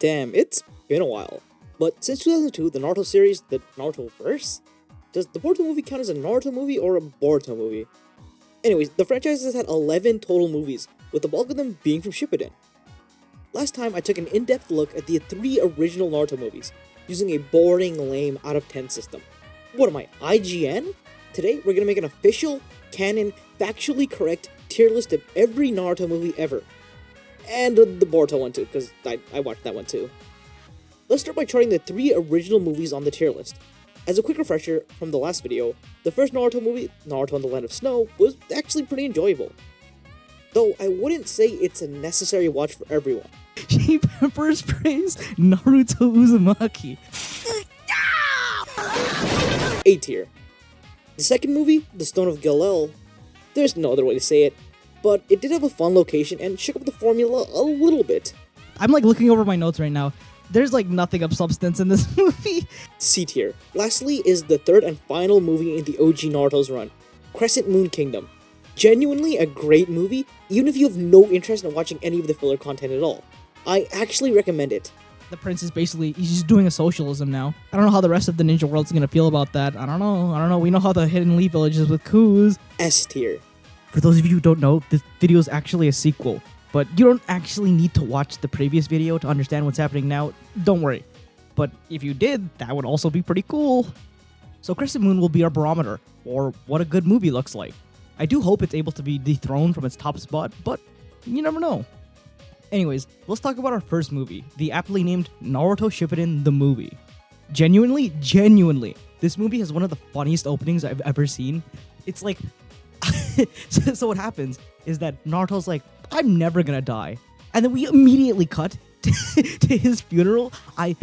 Damn, it's been a while. But since 2002, the Naruto series, the Naruto verse, does the Boruto movie count as a Naruto movie or a Boruto movie? Anyways, the franchise has had 11 total movies, with the bulk of them being from Shippuden. Last time, I took an in-depth look at the 3 original Naruto movies, using a boring, lame, out of 10 system. What am I, IGN? Today, we're gonna make an official, canon, factually correct tier list of every Naruto movie ever. And the Boruto one too, because I watched that one too. Let's start by charting the 3 original movies on the tier list. As a quick refresher from the last video, the first Naruto movie, Naruto and the Land of Snow, was actually pretty enjoyable. Though I wouldn't say it's a necessary watch for everyone. She peppers praise Naruto Uzumaki. A tier. The second movie, The Stone of Galel, there's no other way to say it, but it did have a fun location and shook up the formula a little bit. I'm like looking over my notes right now. There's like nothing of substance in this movie. C tier. Lastly is the third and final movie in the OG Naruto's run, Crescent Moon Kingdom. Genuinely a great movie, even if you have no interest in watching any of the filler content at all. I actually recommend it. The prince is basically, he's just doing a socialism now. I don't know how the rest of the ninja world's gonna feel about that. I don't know. We know how the Hidden Leaf Village is with Kuz. S tier. For those of you who don't know, this video is actually a sequel. But you don't actually need to watch the previous video to understand what's happening now. Don't worry. But if you did, that would also be pretty cool. So Crescent Moon will be our barometer, or what a good movie looks like. I do hope it's able to be dethroned from its top spot, but you never know. Anyways, let's talk about our first movie, the aptly named Naruto Shippuden the movie. Genuinely, this movie has one of the funniest openings I've ever seen. It's like, so what happens is that Naruto's like, I'm never gonna die. And then we immediately cut to his funeral. I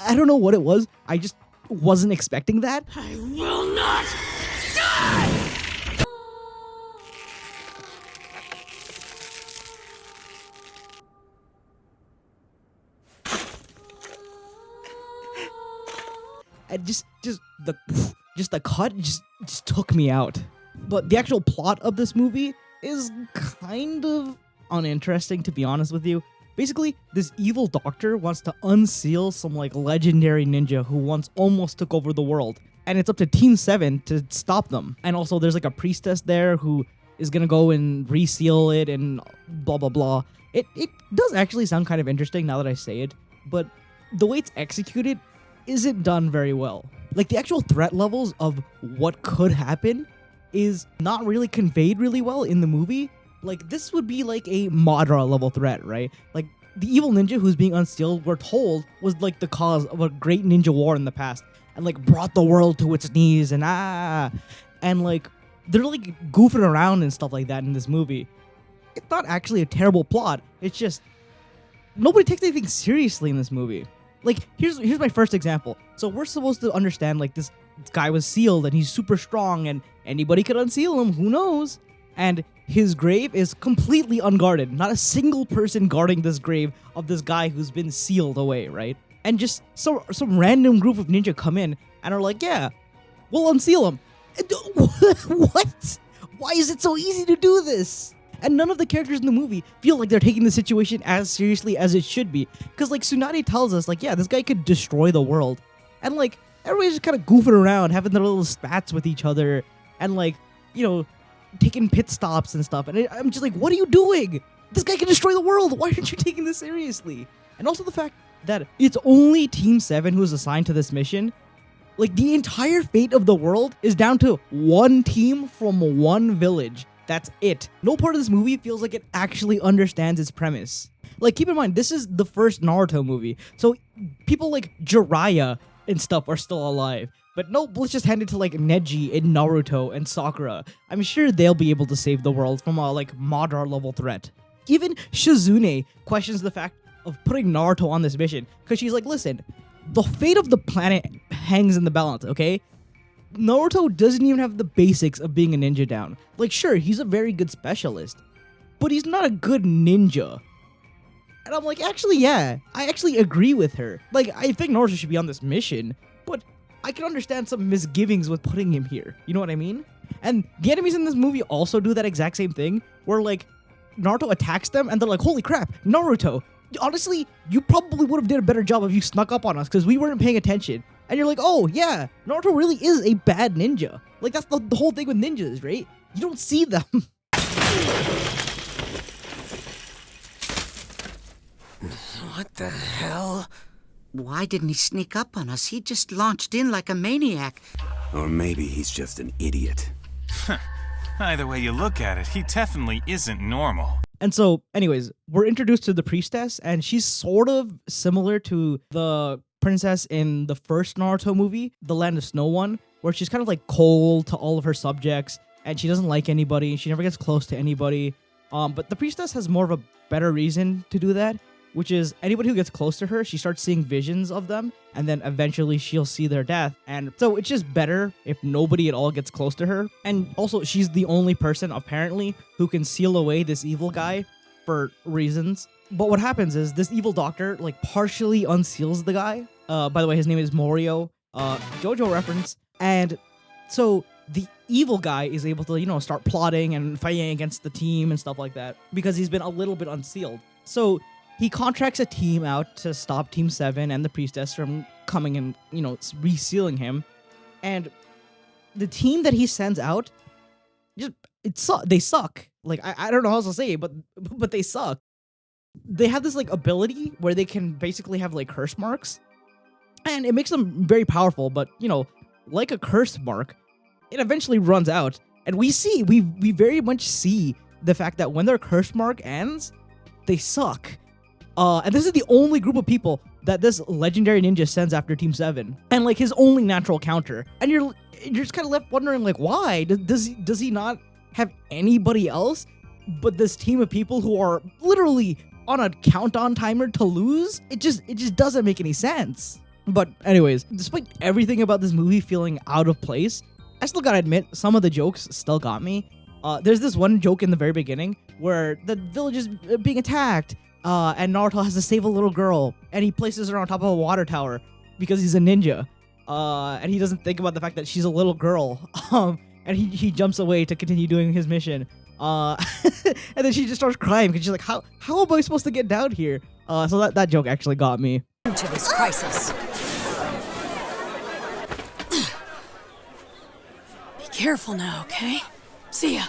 don't know what it was. I just wasn't expecting that. I will not die! And just the cut just took me out. But the actual plot of this movie is kind of uninteresting, to be honest with you. Basically, this evil doctor wants to unseal some like legendary ninja who once almost took over the world. And it's up to Team 7 to stop them. And also there's like a priestess there who is gonna go and reseal it and blah blah blah. It does actually sound kind of interesting now that I say it, but the way it's executed isn't done very well. Like the actual threat levels of what could happen is not really conveyed really well in the movie. Like this would be like a Madara level threat, right? Like the evil ninja who's being unsealed, we're told, was like the cause of a great ninja war in the past and like brought the world to its knees and like they're like goofing around and stuff like that in this movie. It's not actually a terrible plot. It's just nobody takes anything seriously in this movie. Like, here's my first example. So we're supposed to understand, like, this guy was sealed and he's super strong and anybody could unseal him, who knows? And his grave is completely unguarded. Not a single person guarding this grave of this guy who's been sealed away, right? And just some random group of ninja come in and are like, yeah, we'll unseal him. What? Why is it so easy to do this? And none of the characters in the movie feel like they're taking the situation as seriously as it should be. Because, like, Tsunade tells us, like, yeah, this guy could destroy the world. And, like, everybody's just kind of goofing around, having their little spats with each other. And, like, you know, taking pit stops and stuff. And I'm just like, what are you doing? This guy can destroy the world. Why aren't you taking this seriously? And also the fact that it's only Team 7 who is assigned to this mission. Like, the entire fate of the world is down to one team from one village. That's it. No part of this movie feels like it actually understands its premise. Like, keep in mind, this is the first Naruto movie, so people like Jiraiya and stuff are still alive. But nope, let's just hand it to like Neji and Naruto and Sakura. I'm sure they'll be able to save the world from a like Madara level threat. Even Shizune questions the fact of putting Naruto on this mission, because she's like, listen, the fate of the planet hangs in the balance, okay? Naruto doesn't even have the basics of being a ninja down. Like, sure, he's a very good specialist, but he's not a good ninja. And I'm like, actually, yeah, I actually agree with her. Like, I think Naruto should be on this mission, but I can understand some misgivings with putting him here. You know what I mean? And the enemies in this movie also do that exact same thing, where, like, Naruto attacks them, and they're like, holy crap, Naruto, honestly, you probably would have did a better job if you snuck up on us because we weren't paying attention. And you're like, oh yeah, Naruto really is a bad ninja. Like that's the whole thing with ninjas, right? You don't see them. What the hell? Why didn't he sneak up on us? He just launched in like a maniac. Or maybe he's just an idiot. Either way you look at it, he definitely isn't normal. And so, anyways, we're introduced to the priestess, and she's sort of similar to the princess in the first Naruto movie, the Land of Snow one, where she's kind of like cold to all of her subjects, and she doesn't like anybody. She never gets close to anybody. But the priestess has more of a better reason to do that, which is anybody who gets close to her, she starts seeing visions of them, and then eventually she'll see their death. And so it's just better if nobody at all gets close to her. And also, she's the only person, apparently, who can seal away this evil guy for reasons. But what happens is this evil doctor, like, partially unseals the guy. By the way, his name is Morio. JoJo reference. And so the evil guy is able to, start plotting and fighting against the team and stuff like that because he's been a little bit unsealed. So he contracts a team out to stop Team 7 and the priestess from coming and, resealing him. And the team that he sends out, they suck. Like, I don't know how else to say it, but they suck. They have this, like, ability where they can basically have, like, curse marks. And it makes them very powerful, but, like a curse mark, it eventually runs out. And we very much see the fact that when their curse mark ends, they suck. And this is the only group of people that this legendary ninja sends after Team 7. And, like, his only natural counter. And you're just kind of left wondering, like, why? Does he not have anybody else but this team of people who are literally on a countdown timer to lose? It just doesn't make any sense. But anyways, despite everything about this movie feeling out of place, I still gotta admit, some of the jokes still got me. There's this one joke in the very beginning where the village is being attacked, and Naruto has to save a little girl, and he places her on top of a water tower because he's a ninja, and he doesn't think about the fact that she's a little girl, and he jumps away to continue doing his mission, and then she just starts crying because she's like, how am I supposed to get down here? So that joke actually got me. To this crisis. Be careful now, okay? See ya.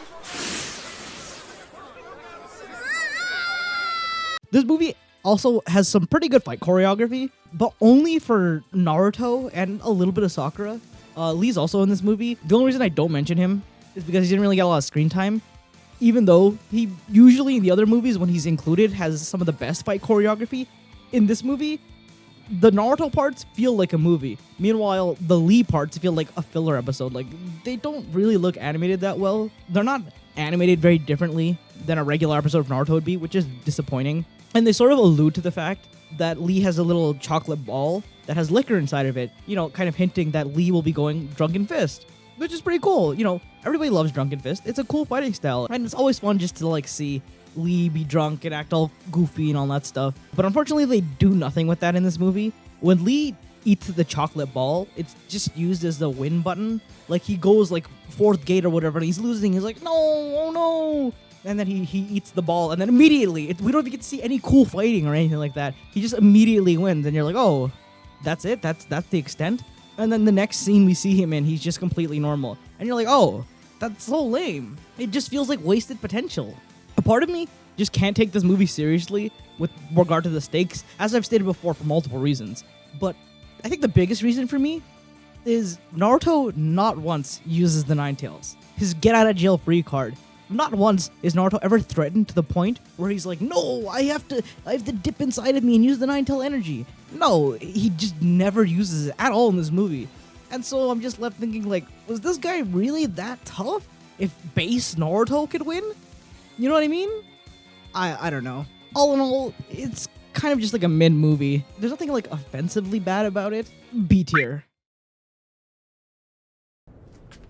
This movie also has some pretty good fight choreography, but only for Naruto and a little bit of Sakura. Lee's also in this movie. The only reason I don't mention him is because he didn't really get a lot of screen time, even though he usually in the other movies when he's included has some of the best fight choreography. In this movie, the Naruto parts feel like a movie. Meanwhile, the Lee parts feel like a filler episode. Like, they don't really look animated that well. They're not animated very differently than a regular episode of Naruto would be, which is disappointing. And they sort of allude to the fact that Lee has a little chocolate ball that has liquor inside of it, kind of hinting that Lee will be going Drunken Fist, which is pretty cool. Everybody loves Drunken Fist. It's a cool fighting style, and it's always fun just to, like, see Lee be drunk and act all goofy and all that stuff. But unfortunately, they do nothing with that in this movie. When Lee eats the chocolate ball, it's just used as the win button. Like, he goes, like, fourth gate or whatever, and he's losing. He's like, no, oh no. And then he eats the ball, and then immediately, we don't even get to see any cool fighting or anything like that. He just immediately wins, and you're like, oh, that's it? That's the extent? And then the next scene we see him in, he's just completely normal. And you're like, oh, that's so lame. It just feels like wasted potential. A part of me just can't take this movie seriously with regard to the stakes, as I've stated before, for multiple reasons. But I think the biggest reason for me is Naruto not once uses the Nine Tails, his get out of jail free card. Not once is Naruto ever threatened to the point where he's like, no, I have to dip inside of me and use the Nine Tail energy. No, he just never uses it at all in this movie. And so I'm just left thinking, like, was this guy really that tough if base Naruto could win? You know what I mean? I don't know. All in all, it's kind of just like a mid movie. There's nothing, like, offensively bad about it. B tier.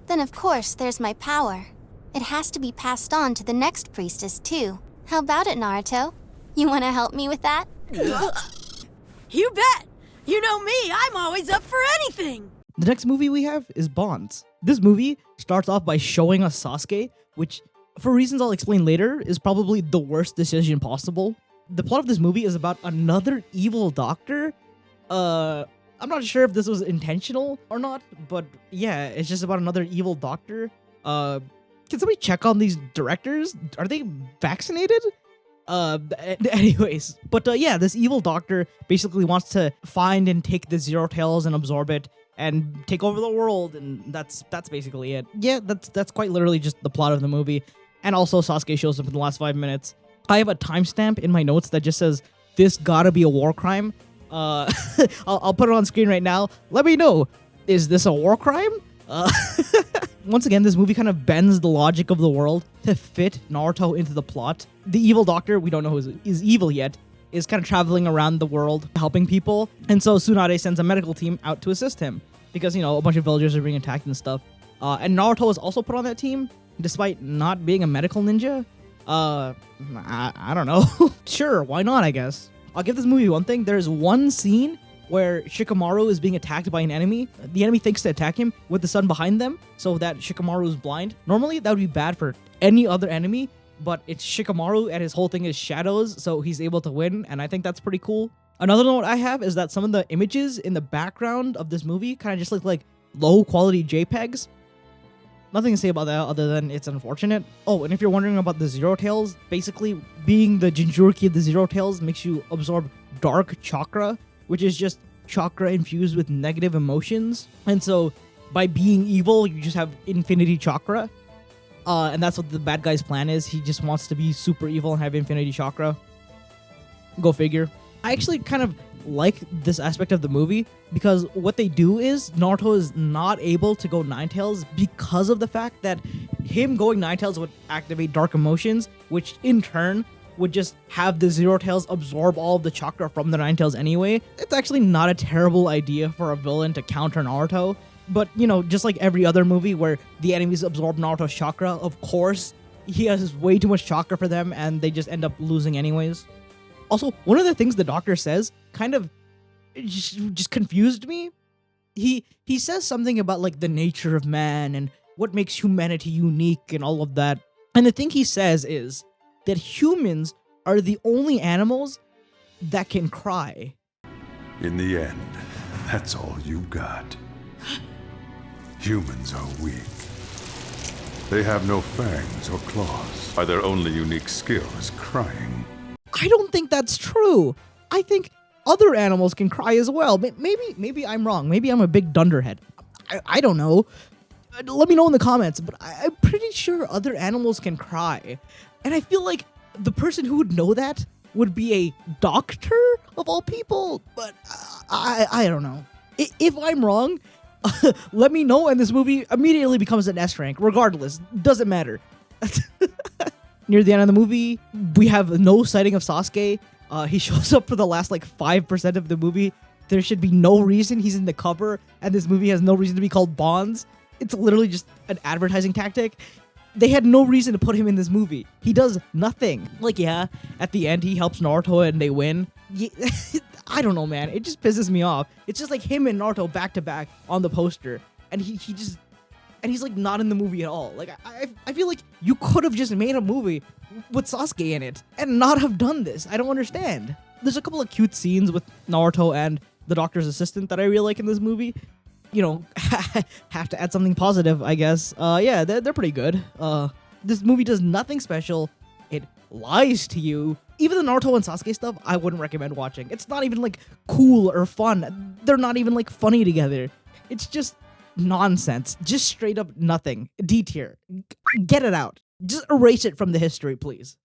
Then of course there's my power. It has to be passed on to the next priestess too. How about it, Naruto? You want to help me with that? You bet! You know me, I'm always up for anything! The next movie we have is Bonds. This movie starts off by showing us Sasuke, which, for reasons I'll explain later, is probably the worst decision possible. The plot of this movie is about another evil doctor. I'm not sure if this was intentional or not, but yeah, it's just about another evil doctor. Can somebody check on these directors? Are they vaccinated? Anyways, but yeah, this evil doctor basically wants to find and take the Zero Tails and absorb it and take over the world, and that's basically it. Yeah, that's quite literally just the plot of the movie. And also Sasuke shows up in the last 5 minutes. I have a timestamp in my notes that just says, "This gotta be a war crime." I'll put it on screen right now. Let me know, is this a war crime? Once again, this movie kind of bends the logic of the world to fit Naruto into the plot. The evil doctor, we don't know who is evil yet, is kind of traveling around the world helping people. And so Tsunade sends a medical team out to assist him because, you know, a bunch of villagers are being attacked and stuff. And Naruto is also put on that team despite not being a medical ninja. I don't know. Sure, why not, I guess. I'll give this movie one thing. There's one scene where Shikamaru is being attacked by an enemy. The enemy thinks to attack him with the sun behind them so that Shikamaru is blind. Normally, that would be bad for any other enemy, but it's Shikamaru and his whole thing is shadows, so he's able to win, and I think that's pretty cool. Another note I have is that some of the images in the background of this movie kind of just look like low-quality JPEGs. Nothing to say about that other than it's unfortunate. Oh, and if you're wondering about the Zero Tails, basically being the Jinchuriki of the Zero Tails makes you absorb dark chakra, which is just chakra infused with negative emotions. And so by being evil, you just have infinity chakra. And that's what the bad guy's plan is. He just wants to be super evil and have infinity chakra. Go figure. I actually kind of like this aspect of the movie because what they do is Naruto is not able to go Nine Tails because of the fact that him going Nine Tails would activate dark emotions, which in turn would just have the Zero Tails absorb all of the chakra from the Nine Tails anyway. It's actually not a terrible idea for a villain to counter Naruto. But, you know, just like every other movie where the enemies absorb Naruto's chakra, of course, he has way too much chakra for them and they just end up losing anyways. Also, one of the things the doctor says kind of just confused me. He says something about like the nature of man and what makes humanity unique and all of that. And the thing he says is that humans are the only animals that can cry. In the end, that's all you got. Humans are weak. They have no fangs or claws. Their only unique skill is crying. I don't think that's true. I think other animals can cry as well. Maybe I'm wrong. Maybe I'm a big dunderhead. I don't know. Let me know in the comments, but I'm pretty sure other animals can cry. And I feel like the person who would know that would be a doctor of all people, but I don't know. If I'm wrong, let me know, and this movie immediately becomes an S rank. Regardless, doesn't matter. Near the end of the movie, we have no sighting of Sasuke. He shows up for the last like 5% of the movie. There should be no reason he's in the cover, and this movie has no reason to be called Bonds. It's literally just an advertising tactic. They had no reason to put him in this movie. He does nothing. Like, yeah, at the end, he helps Naruto and they win. Yeah, I don't know, man. It just pisses me off. It's just like him and Naruto back to back on the poster. And he's like not in the movie at all. Like, I feel like you could have just made a movie with Sasuke in it and not have done this. I don't understand. There's a couple of cute scenes with Naruto and the doctor's assistant that I really like in this movie. You know, have to add something positive, I guess. Yeah, they're pretty good. This movie does nothing special. It lies to you. Even the Naruto and Sasuke stuff, I wouldn't recommend watching. It's not even, like, cool or fun. They're not even, like, funny together. It's just nonsense. Just straight up nothing. D tier. Get it out. Just erase it from the history, please.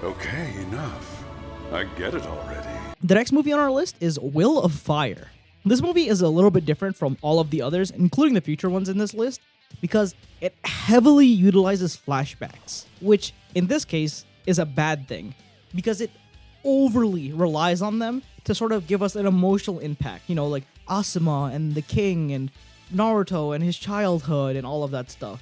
Okay, enough. I get it already. The next movie on our list is Will of Fire. This movie is a little bit different from all of the others, including the future ones in this list, because it heavily utilizes flashbacks, which in this case is a bad thing, because it overly relies on them to sort of give us an emotional impact, you know, like Asuma and the king and Naruto and his childhood and all of that stuff.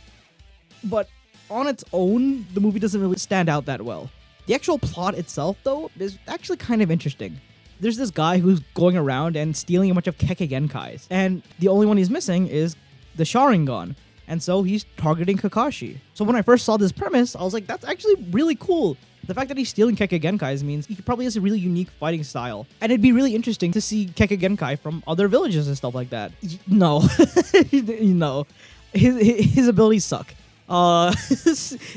But on its own, the movie doesn't really stand out that well. The actual plot itself, though, is actually kind of interesting. There's this guy who's going around and stealing a bunch of Kekkei Genkais, and the only one he's missing is the Sharingan. and so he's targeting Kakashi. So when I first saw this premise, I was like, that's actually really cool. The fact that he's stealing Kekkei Genkais means he probably has a really unique fighting style. And it'd be really interesting to see Kekkei Genkai from other villages and stuff like that. No. No. His abilities suck.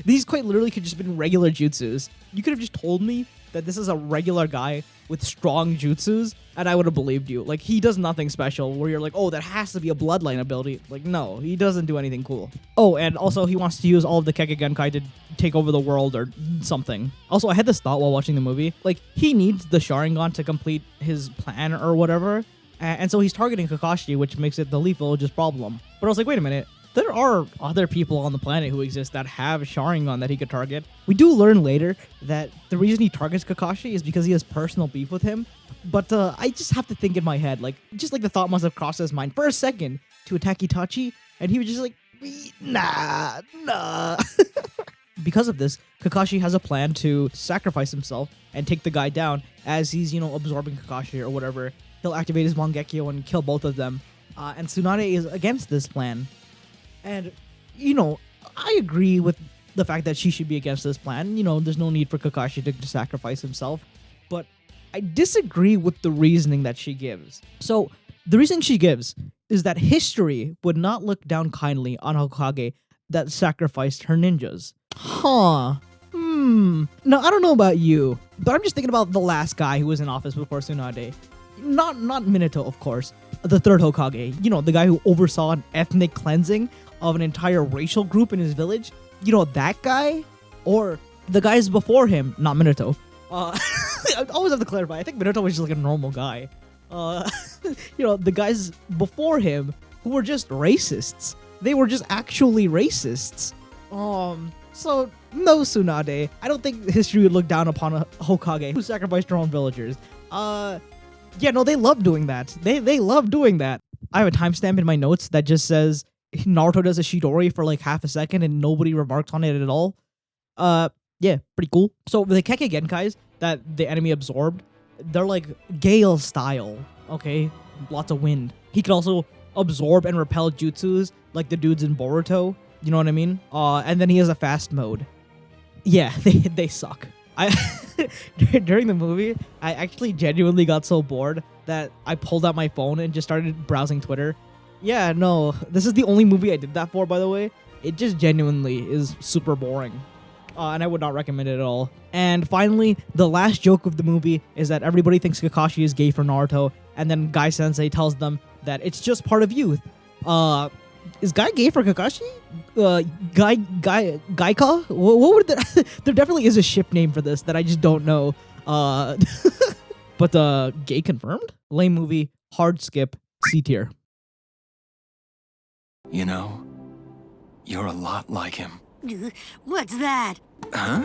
These quite literally could just have been regular jutsus. You could have just told me that this is a regular guy with strong jutsus, and I would have believed you. Like, he does nothing special where you're like, oh, that has to be a bloodline ability. Like, no, he doesn't do anything cool. Oh, and also he wants to use all of the Kekkei Genkai to take over the world or something. Also, I had this thought while watching the movie. Like, he needs the Sharingan to complete his plan or whatever, and so he's targeting Kakashi, which makes it the Leaf Village's problem. But I was like, wait a minute. There are other people on the planet who exist that have Sharingan that he could target. We do learn later that the reason he targets Kakashi is because he has personal beef with him. But I just have to think in my head, like, just like the thought must have crossed his mind for a second to attack Itachi, and he was just like, nah. Because of this, Kakashi has a plan to sacrifice himself and take the guy down as he's, absorbing Kakashi or whatever. He'll activate his Mangekyo and kill both of them. And Tsunade is against this plan. And, I agree with the fact that she should be against this plan. There's no need for Kakashi to sacrifice himself. But I disagree with the reasoning that she gives. So, the reason she gives is that history would not look down kindly on Hokage that sacrificed her ninjas. Now, I don't know about you, but I'm just thinking about the last guy who was in office before Tsunade. Not Minato, of course. The third Hokage. The guy who oversaw an ethnic cleansing of an entire racial group in his village. That guy? Or the guys before him, not Minato. I always have to clarify. I think Minato was just like a normal guy. The guys before him who were just racists. They were just actually racists. So, no Tsunade. I don't think history would look down upon a Hokage who sacrificed her own villagers. Yeah, no, they love doing that. They love doing that. I have a timestamp in my notes that just says Naruto does a Shidori for like half a second and nobody remarks on it at all. Yeah, pretty cool. So the Kekkei Genkais that the enemy absorbed, they're like gale style, okay? Lots of wind. He can also absorb and repel jutsus like the dudes in Boruto. You know what I mean? And then he has a fast mode. Yeah, they suck. During the movie, I actually genuinely got so bored that I pulled out my phone and just started browsing Twitter. Yeah, no, this is the only movie I did that for, by the way. It just genuinely is super boring. And I would not recommend it at all. And finally, the last joke of the movie is that everybody thinks Kakashi is gay for Naruto, and then Guy Sensei tells them that it's just part of youth. Is Guy gay for Kakashi? Gaika? What would there definitely is a ship name for this that I just don't know. But gay confirmed? Lame movie, hard skip, C tier. You're a lot like him. What's that? Huh?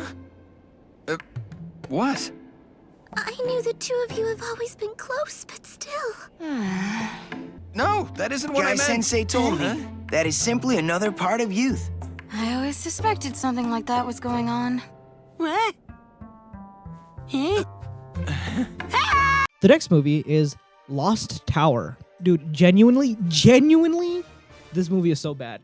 What? I knew the two of you have always been close, but still. No, that isn't what I meant. Sensei told me. That is simply another part of youth. I always suspected something like that was going on. What? Huh? The next movie is Lost Tower. Dude, genuinely, this movie is so bad.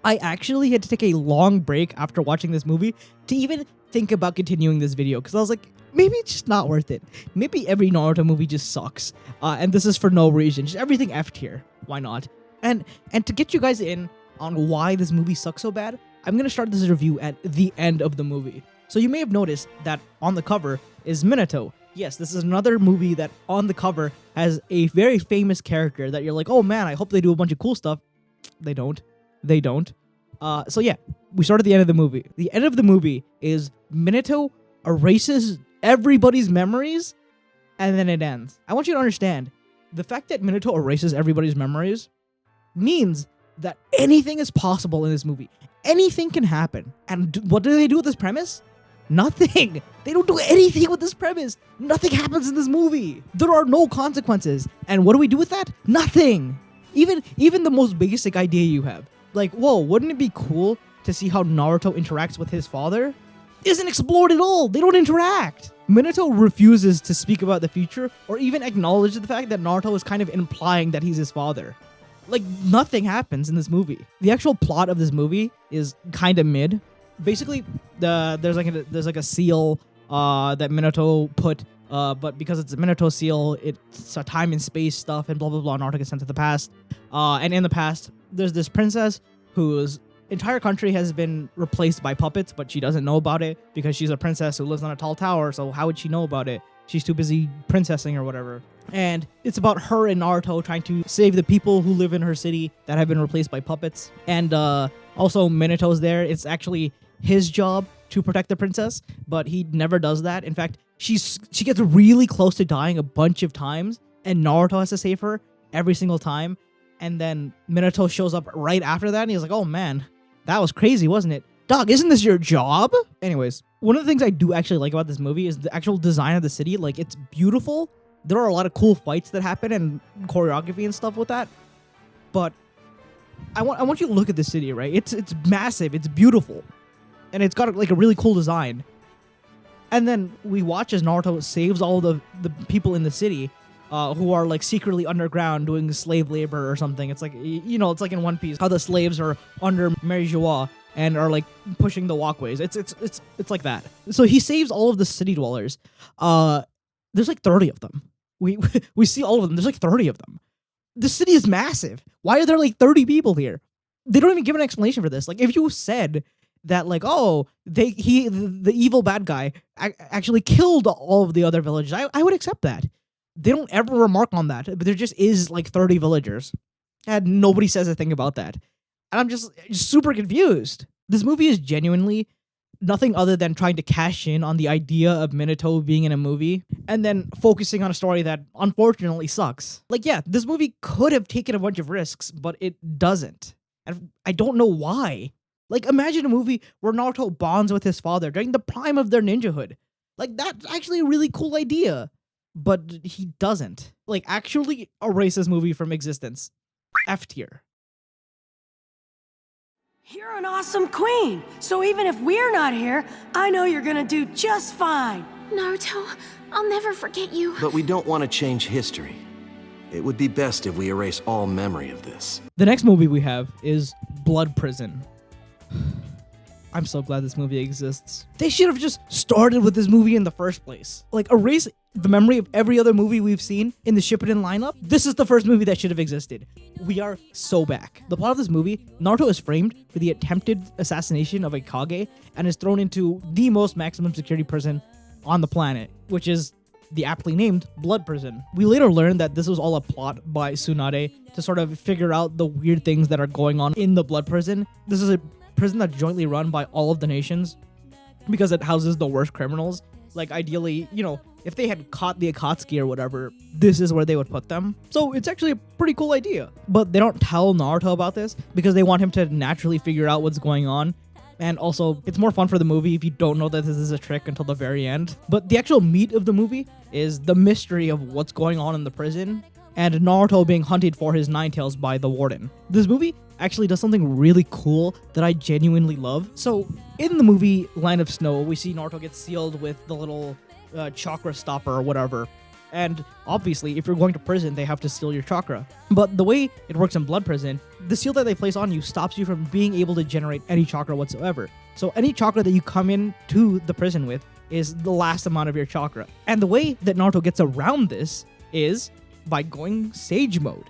I actually had to take a long break after watching this movie to even think about continuing this video, because I was like, maybe it's just not worth it. Maybe every Naruto movie just sucks. And this is for no reason. Just everything F tier. Why not? And to get you guys in on why this movie sucks so bad, I'm going to start this review at the end of the movie. So you may have noticed that on the cover is Minato. Yes, this is another movie that on the cover has a very famous character that you're like, oh man, I hope they do a bunch of cool stuff. They don't. So yeah, we start at the end of the movie. The end of the movie is Minato erases everybody's memories, and then it ends. I want you to understand, the fact that Minato erases everybody's memories means that anything is possible in this movie. Anything can happen. And what do they do with this premise? Nothing. They don't do anything with this premise. Nothing happens in this movie. There are no consequences. And what do we do with that? Nothing. Even the most basic idea you have. Like, whoa, wouldn't it be cool to see how Naruto interacts with his father? Isn't explored at all. They don't interact. Minato refuses to speak about the future or even acknowledge the fact that Naruto is kind of implying that he's his father. Like, nothing happens in this movie. The actual plot of this movie is kind of mid. Basically, there's like a seal that Minato put, but because it's a Minato seal, it's a time and space stuff, and blah blah blah. Naruto gets sent to the past, and in the past, there's this princess whose entire country has been replaced by puppets, but she doesn't know about it because she's a princess who lives on a tall tower. So how would she know about it? She's too busy princessing or whatever. And it's about her and Naruto trying to save the people who live in her city that have been replaced by puppets. And also Minato's there. It's actually his job to protect the princess, but he never does that. In fact, she gets really close to dying a bunch of times, and Naruto has to save her every single time. And then Minato shows up right after that, and he's like, oh man, that was crazy, wasn't it? Dog, isn't this your job? Anyways, one of the things I do actually like about this movie is the actual design of the city. Like, it's beautiful. There are a lot of cool fights that happen and choreography and stuff with that. But I want you to look at the city, right? It's massive, it's beautiful, and it's got like a really cool design. And then we watch as Naruto saves all the people in the city who are like secretly underground doing slave labor or something. It's like, it's like in One Piece how the slaves are under Mary Joie and are like pushing the walkways. It's like that. So he saves all of the city dwellers. There's like 30 of them. We see all of them. There's like 30 of them. The city is massive. Why are there like 30 people here? They don't even give an explanation for this. Like, if you said that, like, oh, the evil bad guy actually killed all of the other villagers, I would accept that. They don't ever remark on that, but there just is like 30 villagers, and nobody says a thing about that. And I'm just super confused. This movie is genuinely nothing other than trying to cash in on the idea of Minato being in a movie and then focusing on a story that unfortunately sucks. Like, yeah, this movie could have taken a bunch of risks, but it doesn't. And I don't know why. Like, imagine a movie where Naruto bonds with his father during the prime of their ninjahood. Like, that's actually a really cool idea. But he doesn't. Like, actually erase this movie from existence. F tier. You're an awesome queen, so even if we're not here, I know you're gonna do just fine. Naruto, I'll never forget you. But we don't want to change history. It would be best if we erase all memory of this. The next movie we have is Blood Prison. I'm so glad this movie exists. They should have just started with this movie in the first place. Like, erase the memory of every other movie we've seen in the Shippuden lineup. This is the first movie that should have existed. We are so back. The plot of this movie, Naruto is framed for the attempted assassination of a Kage and is thrown into the most maximum security prison on the planet, which is the aptly named Blood Prison. We later learn that this was all a plot by Tsunade to sort of figure out the weird things that are going on in the Blood Prison. This is a prison that's jointly run by all of the nations because it houses the worst criminals. Like, ideally, if they had caught the Akatsuki or whatever, this is where they would put them. So it's actually a pretty cool idea. But they don't tell Naruto about this because they want him to naturally figure out what's going on. And also, it's more fun for the movie if you don't know that this is a trick until the very end. But the actual meat of the movie is the mystery of what's going on in the prison and Naruto being hunted for his nine tails by the warden. This movie actually does something really cool that I genuinely love. So in the movie Land of Snow, we see Naruto get sealed with the little chakra stopper or whatever. And obviously, if you're going to prison, they have to steal your chakra. But the way it works in Blood Prison, the seal that they place on you stops you from being able to generate any chakra whatsoever. So any chakra that you come into the prison with is the last amount of your chakra. And the way that Naruto gets around this is by going Sage Mode.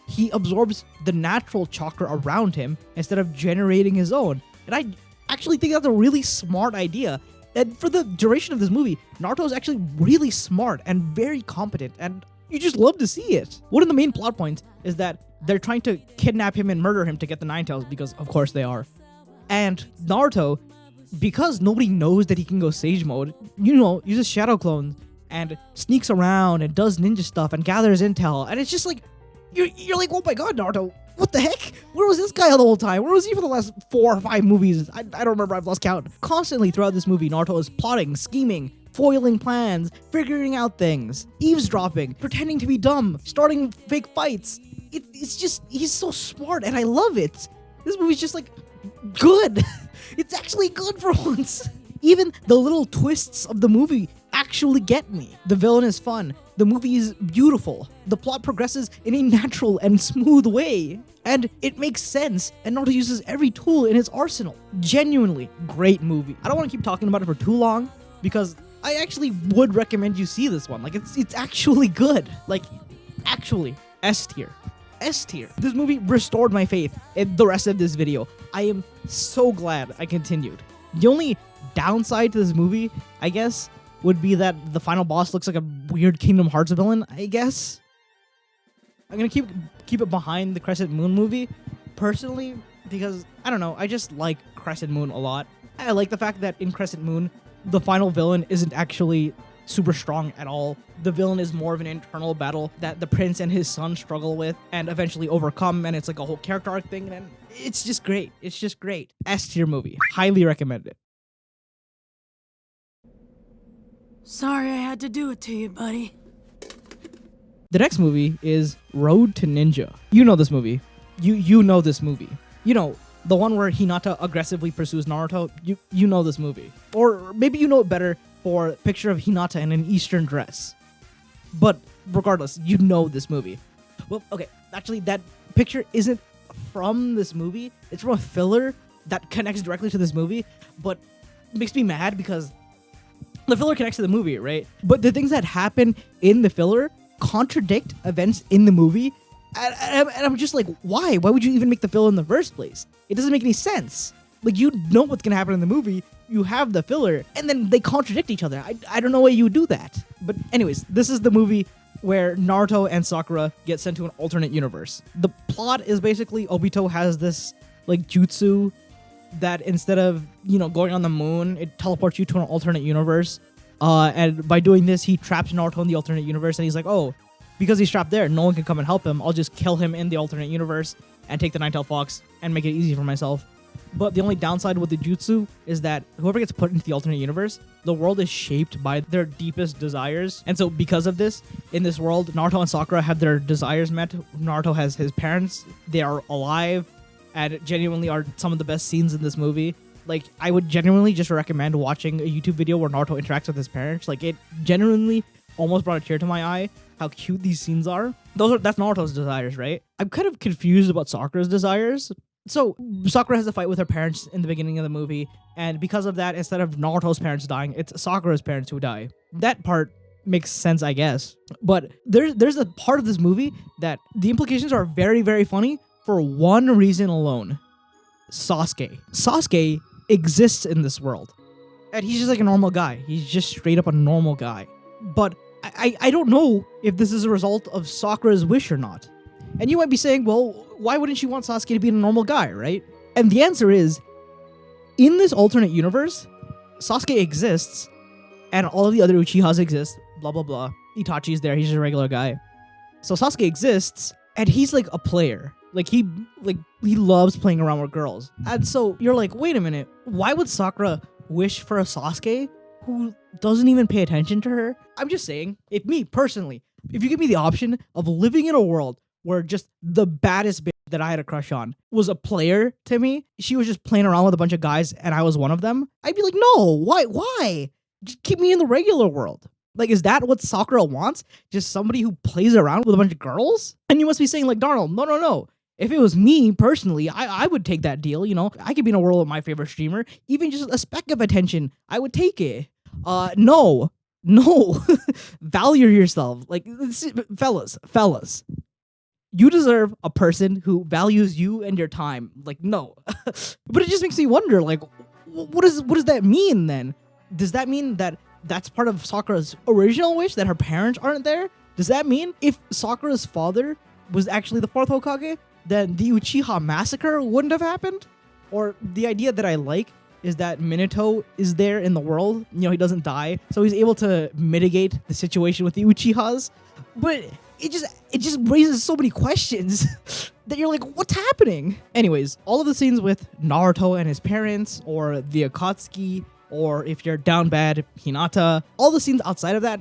He absorbs the natural chakra around him instead of generating his own. And I actually think that's a really smart idea. And for the duration of this movie, Naruto is actually really smart and very competent, and you just love to see it. One of the main plot points is that they're trying to kidnap him and murder him to get the Nine Tails, because of course they are. And Naruto, because nobody knows that he can go Sage Mode, uses shadow clones and sneaks around and does ninja stuff and gathers intel, and it's just like, you're like, oh my god, Naruto, what the heck? Where was this guy all the whole time? Where was he for the last 4 or 5 movies? I don't remember, I've lost count. Constantly throughout this movie, Naruto is plotting, scheming, foiling plans, figuring out things, eavesdropping, pretending to be dumb, starting fake fights. It's just, he's so smart and I love it. This movie's just like, good. It's actually good for once. Even the little twists of the movie actually get me. The villain is fun. The movie is beautiful. The plot progresses in a natural and smooth way. And it makes sense, and Naruto uses every tool in his arsenal. Genuinely great movie. I don't want to keep talking about it for too long, because I actually would recommend you see this one. Like, it's actually good. Like, actually, S tier. S tier. This movie restored my faith in the rest of this video. I am so glad I continued. The only downside to this movie, I guess, would be that the final boss looks like a weird Kingdom Hearts villain, I guess. I'm gonna keep it behind the Crescent Moon movie, personally, because, I don't know, I just like Crescent Moon a lot. I like the fact that in Crescent Moon, the final villain isn't actually super strong at all. The villain is more of an internal battle that the prince and his son struggle with and eventually overcome, and it's like a whole character arc thing, and it's just great. It's just great. S tier movie. Highly recommend it. Sorry I had to do it to you, buddy. The next movie is Road to Ninja. You know this movie. You know this movie. You know, the one where Hinata aggressively pursues Naruto. You know this movie. Or maybe you know it better for a picture of Hinata in an Eastern dress. But regardless, you know this movie. Well, okay, actually that picture isn't from this movie. It's from a filler that connects directly to this movie, but it makes me mad because the filler connects to the movie, right? But the things that happen in the filler contradict events in the movie, and I'm just like, why? Why would you even make the filler in the first place? It doesn't make any sense. Like, you know what's gonna happen in the movie, you have the filler, and then they contradict each other. I don't know why you would do that. But anyways, this is the movie where Naruto and Sakura get sent to an alternate universe. The plot is basically Obito has this, like, jutsu that instead of, you know, going on the moon, it teleports you to an alternate universe. And by doing this, he traps Naruto in the alternate universe, and he's like, oh, because he's trapped there, no one can come and help him. I'll just kill him in the alternate universe and take the Nine-Tailed Fox and make it easy for myself. But the only downside with the jutsu is that whoever gets put into the alternate universe, the world is shaped by their deepest desires. And so because of this, in this world, Naruto and Sakura have their desires met. Naruto has his parents. They are alive and genuinely are some of the best scenes in this movie. Like, I would genuinely just recommend watching a YouTube video where Naruto interacts with his parents. Like, it genuinely almost brought a tear to my eye how cute these scenes are. That's Naruto's desires, right? I'm kind of confused about Sakura's desires. So, Sakura has a fight with her parents in the beginning of the movie, and because of that, instead of Naruto's parents dying, it's Sakura's parents who die. That part makes sense, I guess. But there's a part of this movie that the implications are very, very funny for one reason alone. Sasuke. Sasuke exists in this world, and he's just like a normal guy. He's just straight up a normal guy. But I don't know if this is a result of Sakura's wish or not. And you might be saying, well, why wouldn't she want Sasuke to be a normal guy, right? And the answer is, in this alternate universe, Sasuke exists, and all of the other Uchihas exist, blah, blah, blah. Itachi's there, he's just a regular guy. So Sasuke exists, and he's like a player. Like, he loves playing around with girls. And so you're like, wait a minute, why would Sakura wish for a Sasuke who doesn't even pay attention to her? I'm just saying, if you give me the option of living in a world where just the baddest bitch that I had a crush on was a player to me, she was just playing around with a bunch of guys and I was one of them, I'd be like, no, why? Just keep me in the regular world. Like, is that what Sakura wants? Just somebody who plays around with a bunch of girls? And you must be saying, like, Darnell, no. If it was me, personally, I would take that deal, you know? I could be in a world with my favorite streamer. Even just a speck of attention, I would take it. No. Value yourself. Like, fellas. You deserve a person who values you and your time. Like, no. But it just makes me wonder, like, what does that mean then? Does that mean that that's part of Sakura's original wish, that her parents aren't there? Does that mean if Sakura's father was actually the fourth Hokage, then the Uchiha massacre wouldn't have happened? Or the idea that I like is that Minato is there in the world. You know, he doesn't die, so he's able to mitigate the situation with the Uchihas. But it just raises so many questions that you're like, what's happening? Anyways, all of the scenes with Naruto and his parents, or the Akatsuki, or if you're down bad, Hinata, all the scenes outside of that,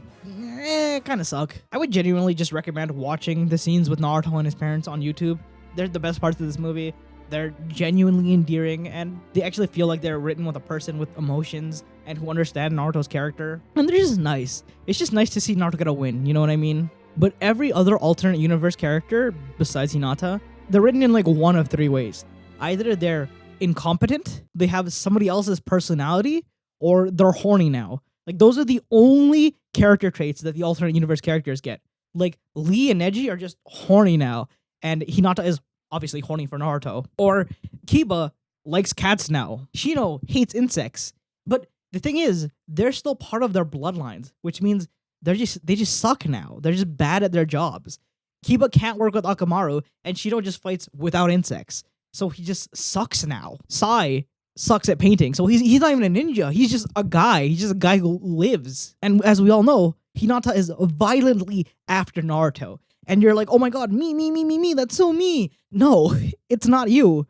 kind of suck. I would genuinely just recommend watching the scenes with Naruto and his parents on YouTube. They're the best parts of this movie. They're genuinely endearing, and they actually feel like they're written with a person with emotions, and who understand Naruto's character. And they're just nice. It's just nice to see Naruto get a win, you know what I mean? But every other alternate universe character, besides Hinata, they're written in like one of three ways. Either they're incompetent, they have somebody else's personality, or they're horny now. Like, those are the only character traits that the alternate universe characters get. Like, Lee and Neji are just horny now, and Hinata is obviously horny for Naruto. Or Kiba likes cats now. Shino hates insects. But the thing is, they're still part of their bloodlines, which means they just suck now. They're just bad at their jobs. Kiba can't work with Akamaru, and Shino just fights without insects. So he just sucks now. Sai sucks at painting, so he's not even a ninja. He's just a guy. He's just a guy who lives. And as we all know, Hinata is violently after Naruto. And you're like, oh my god, me, that's so me. No, it's not you.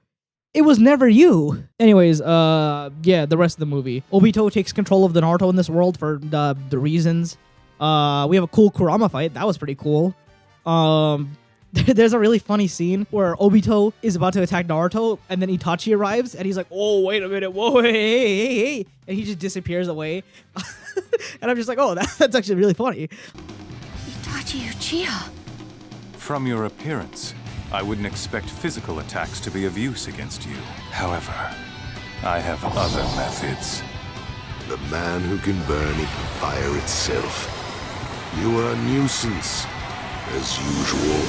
It was never you. Anyways, yeah, the rest of the movie. Obito takes control of the Naruto in this world for the reasons. We have a cool Kurama fight. That was pretty cool. There's a really funny scene where Obito is about to attack Naruto, and then Itachi arrives, and he's like, oh, wait a minute, whoa, hey, and he just disappears away. And I'm just like, oh, that's actually really funny. Itachi Uchiha. From your appearance, I wouldn't expect physical attacks to be of use against you. However, I have other methods. The man who can burn even fire itself. You are a nuisance, as usual.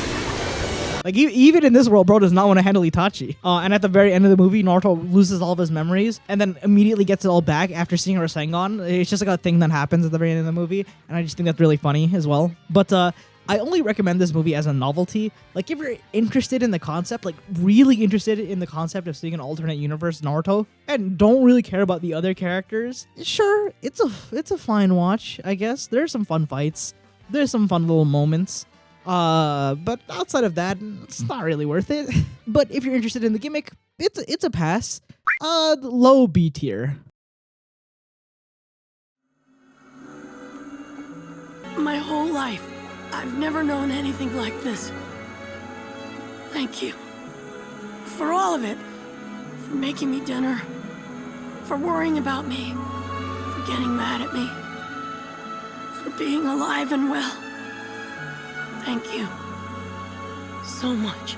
Like, even in this world, bro does not want to handle Itachi. And at the very end of the movie, Naruto loses all of his memories and then immediately gets it all back after seeing Rasengan. It's just like a thing that happens at the very end of the movie, and I just think that's really funny as well. But I only recommend this movie as a novelty. Like, if you're interested in the concept, like really interested in the concept of seeing an alternate universe Naruto, and don't really care about the other characters, sure, it's a fine watch, I guess. There's some fun fights. There's some fun little moments. But outside of that, it's not really worth it. But if you're interested in the gimmick, it's a pass. Low B tier. My whole life, I've never known anything like this. Thank you. For all of it. For making me dinner. For worrying about me. For getting mad at me. For being alive and well. Thank you. So much.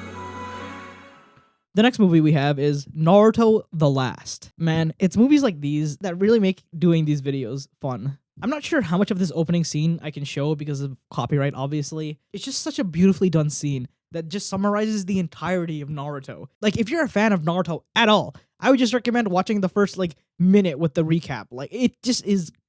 The next movie we have is Naruto The Last. Man, it's movies like these that really make doing these videos fun. I'm not sure how much of this opening scene I can show because of copyright, obviously. It's just such a beautifully done scene that just summarizes the entirety of Naruto. Like, if you're a fan of Naruto at all, I would just recommend watching the first, minute with the recap.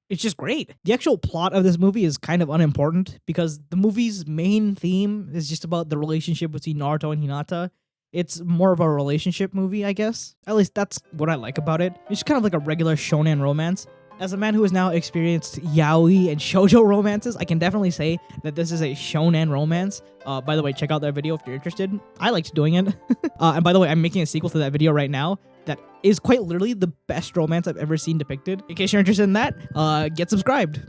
It's just great. The actual plot of this movie is kind of unimportant because the movie's main theme is just about the relationship between Naruto and Hinata. It's more of a relationship movie, I guess. At least that's what I like about it. It's kind of like a regular shonen romance. As a man who has now experienced yaoi and shoujo romances, I can definitely say that this is a shonen romance. By the way, check out that video if you're interested. I liked doing it. And by the way, I'm making a sequel to that video right now that is quite literally the best romance I've ever seen depicted. In case you're interested in that, get subscribed.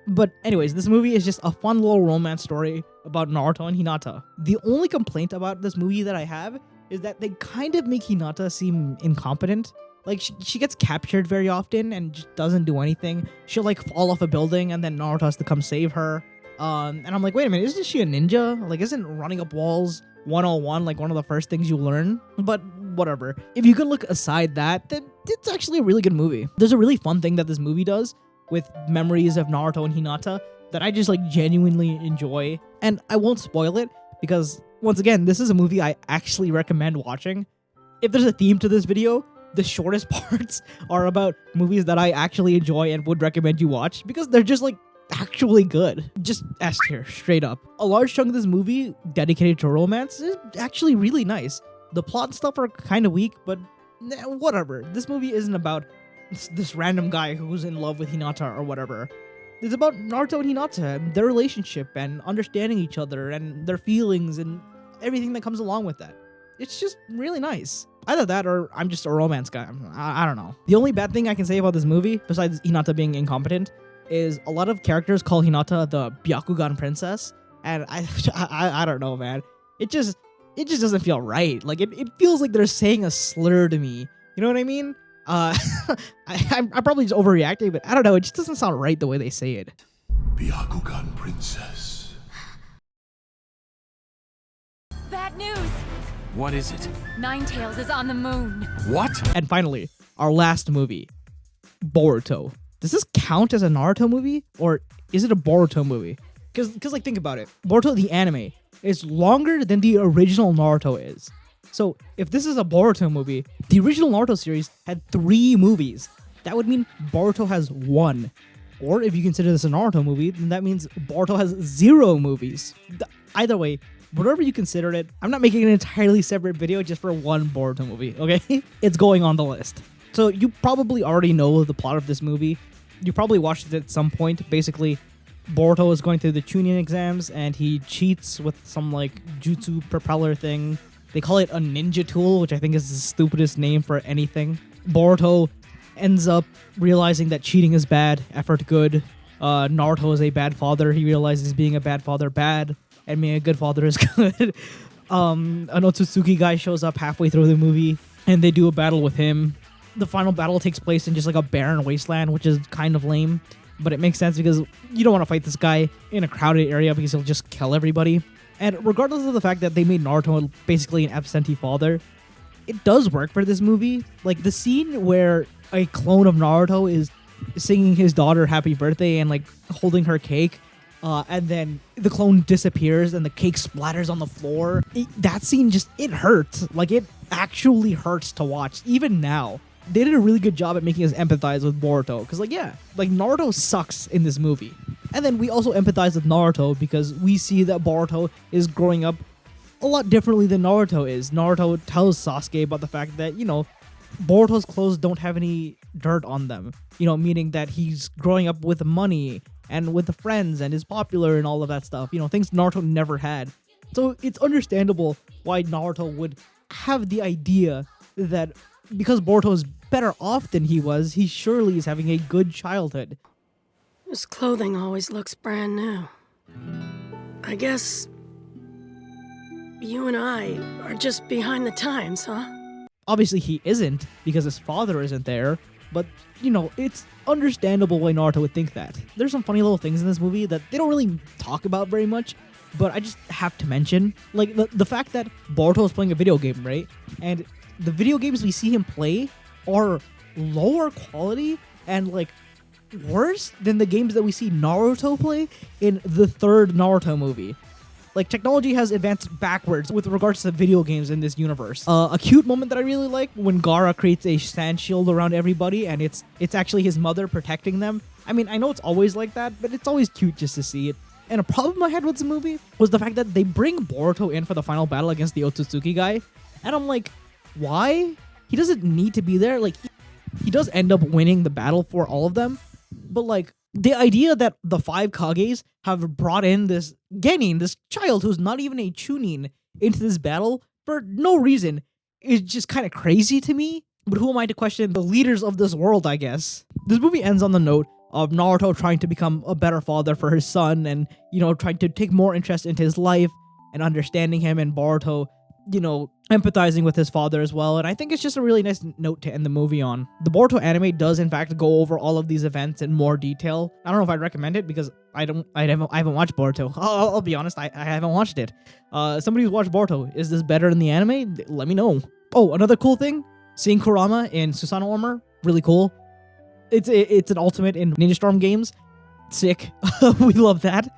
But anyways, this movie is just a fun little romance story about Naruto and Hinata. The only complaint about this movie that I have is that they kind of make Hinata seem incompetent. Like, she gets captured very often and just doesn't do anything. She'll, fall off a building and then Naruto has to come save her. And I'm like, wait a minute, isn't she a ninja? Like, isn't running up walls 101 one of the first things you learn? But whatever. If you can look aside that, then it's actually a really good movie. There's a really fun thing that this movie does with memories of Naruto and Hinata that I just, genuinely enjoy. And I won't spoil it because, once again, this is a movie I actually recommend watching. If there's a theme to this video, the shortest parts are about movies that I actually enjoy and would recommend you watch because they're just actually good. Just S tier, straight up. A large chunk of this movie dedicated to romance is actually really nice. The plot and stuff are kind of weak, but whatever. This movie isn't about this random guy who's in love with Hinata or whatever. It's about Naruto and Hinata and their relationship and understanding each other and their feelings and everything that comes along with that. It's just really nice. Either that or I'm just a romance guy. I don't know. The only bad thing I can say about this movie, besides Hinata being incompetent, is a lot of characters call Hinata the Byakugan princess. And I don't know, man. It just doesn't feel right. It feels like they're saying a slur to me. You know what I mean? I'm probably just overreacting, but I don't know. It just doesn't sound right the way they say it. Byakugan Princess. Bad news! What is it? Ninetales is on the moon. What? And finally, our last movie, Boruto. Does this count as a Naruto movie, or is it a Boruto movie? Because like, think about it. Boruto, the anime, is longer than the original Naruto is. So if this is a Boruto movie, the original Naruto series had 3 movies. That would mean Boruto has 1. Or if you consider this a Naruto movie, then that means Boruto has 0 movies. Either way, whatever you consider it, I'm not making an entirely separate video just for one Boruto movie, okay? It's going on the list. So you probably already know the plot of this movie. You probably watched it at some point. Basically, Boruto is going through the Chunin exams and he cheats with some like jutsu propeller thing. They call it a ninja tool, which I think is the stupidest name for anything. Boruto ends up realizing that cheating is bad, effort good. Naruto is a bad father. He realizes being a bad father bad, and being a good father is good. An Otsutsuki guy shows up halfway through the movie, and they do a battle with him. The final battle takes place in just like a barren wasteland, which is kind of lame, but it makes sense because you don't want to fight this guy in a crowded area because he'll just kill everybody. And regardless of the fact that they made Naruto basically an absentee father, it does work for this movie. Like the scene where a clone of Naruto is singing his daughter happy birthday and like holding her cake, and then the clone disappears and the cake splatters on the floor. That scene just, it hurts. Like it actually hurts to watch, even now. They did a really good job at making us empathize with Boruto. Because like, yeah, like Naruto sucks in this movie. And then we also empathize with Naruto because we see that Boruto is growing up a lot differently than Naruto is. Naruto tells Sasuke about the fact that, you know, Boruto's clothes don't have any dirt on them. You know, meaning that he's growing up with money and with the friends and is popular and all of that stuff. You know, things Naruto never had. So it's understandable why Naruto would have the idea that because Boruto is better off than he was, he surely is having a good childhood. His clothing always looks brand new. I guess you and I are just behind the times, huh? Obviously he isn't, because his father isn't there, but, you know, it's understandable why Naruto would think that. There's some funny little things in this movie that they don't really talk about very much, but I just have to mention. Like, the fact that Boruto is playing a video game, right? And the video games we see him play are lower quality and, like, worse than the games that we see Naruto play in the third Naruto movie. Like, technology has advanced backwards with regards to video games in this universe. A cute moment that I really like when Gaara creates a sand shield around everybody and it's actually his mother protecting them. I mean, I know it's always like that, but it's always cute just to see it. And a problem I had with this movie was the fact that they bring Boruto in for the final battle against the Otsutsuki guy. And I'm like, why? He doesn't need to be there. Like, he does end up winning the battle for all of them. But, like, the idea that the 5 Kages have brought in this Genin, this child who's not even a Chunin, into this battle for no reason is just kind of crazy to me. But who am I to question the leaders of this world, I guess? This movie ends on the note of Naruto trying to become a better father for his son and, you know, trying to take more interest into his life and understanding him, and Boruto, you know, empathizing with his father as well. And I think it's just a really nice note to end the movie on. The Boruto anime does in fact go over all of these events in more detail. I don't know if I'd recommend it because I haven't watched Boruto. I'll be honest, I haven't watched it. Somebody who's watched Boruto, is this better than the anime? Let me know. Oh, another cool thing, seeing Kurama in Susanoo armor, really cool. It's an ultimate in Ninja Storm games. Sick. We love that.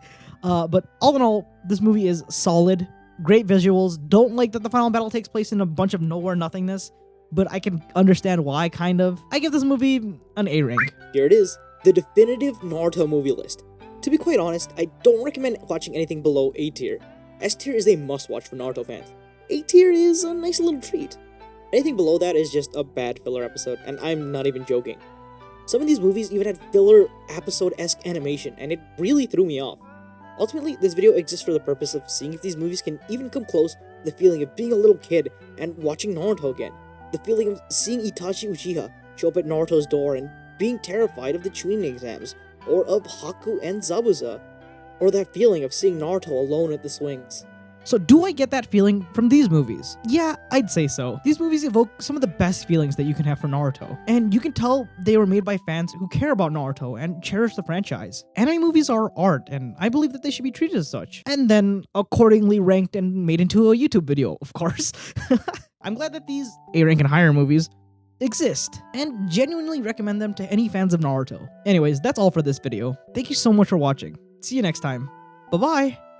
But all in all, this movie is solid. Great visuals. Don't like that the final battle takes place in a bunch of nowhere nothingness, but I can understand why, kind of. I give this movie an A rank. Here it is, the definitive Naruto movie list. To be quite honest, I don't recommend watching anything below A tier. S tier is a must-watch for Naruto fans. A tier is a nice little treat. Anything below that is just a bad filler episode, and I'm not even joking. Some of these movies even had filler episode-esque animation, and it really threw me off. Ultimately, this video exists for the purpose of seeing if these movies can even come close to the feeling of being a little kid and watching Naruto again. The feeling of seeing Itachi Uchiha show up at Naruto's door and being terrified of the Chunin exams, or of Haku and Zabuza, or that feeling of seeing Naruto alone at the swings. So do I get that feeling from these movies? Yeah, I'd say so. These movies evoke some of the best feelings that you can have for Naruto, and you can tell they were made by fans who care about Naruto and cherish the franchise. Anime movies are art, and I believe that they should be treated as such, and then accordingly ranked and made into a YouTube video, of course. I'm glad that these A rank and higher movies exist, and genuinely recommend them to any fans of Naruto. Anyways, that's all for this video. Thank you so much for watching. See you next time. Bye-bye!